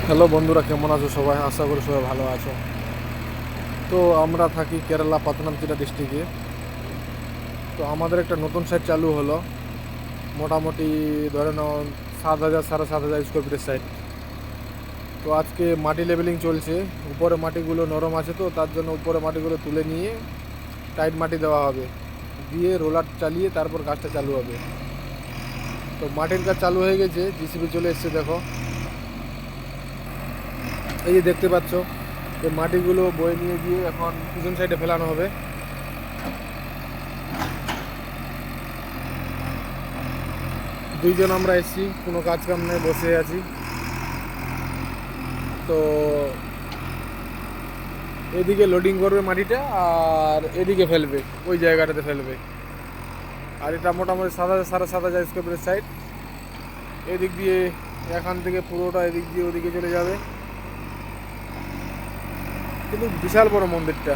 Hello বন্ধুরা, কেমন আছো সবাই? আশা করি সবাই ভালো আছো। তো আমরা থাকি কেরালা পাতনামথিটা ডিস্ট্রিক্টে। তো আমাদের একটা নতুন সাইট চালু হলো, মোটামুটি ধরে নাও 7,000 7,500 স্কোয়ার ফিটের সাইট। তো আজকে মাটি লেভেলিং চলছে। উপরে মাটিগুলো নরম আছে, তো তার জন্য উপরে মাটিগুলো তুলে নিয়ে টাইট মাটি দেওয়া হবে, দিয়ে রোলার চালিয়ে তারপর কাজটা চালু হবে। তো মাটির কাজ চালু হয়ে গেছে, জিসিবি চলে এসছে। দেখো, এই যে দেখতে পাচ্ছ, এই মাটিগুলো বয়ে নিয়ে গিয়ে এখন পিছন সাইডে ফেলানো হবে। দুইজন আমরা এসেছি, কোনো কাজ কাম নেই, বসে আছি। তো এদিকে লোডিং করবে মাটিটা, আর এদিকে ফেলবে, ওই জায়গাটাতে ফেলবে। আর এটা মোটামুটি 7,000 স্কোয়ার ফিটের সাইড। এদিক দিয়ে এখান থেকে পুরোটা এদিক দিয়ে ওদিকে চলে যাবে, কিন্তু বিশাল বড় মন্দিরটা।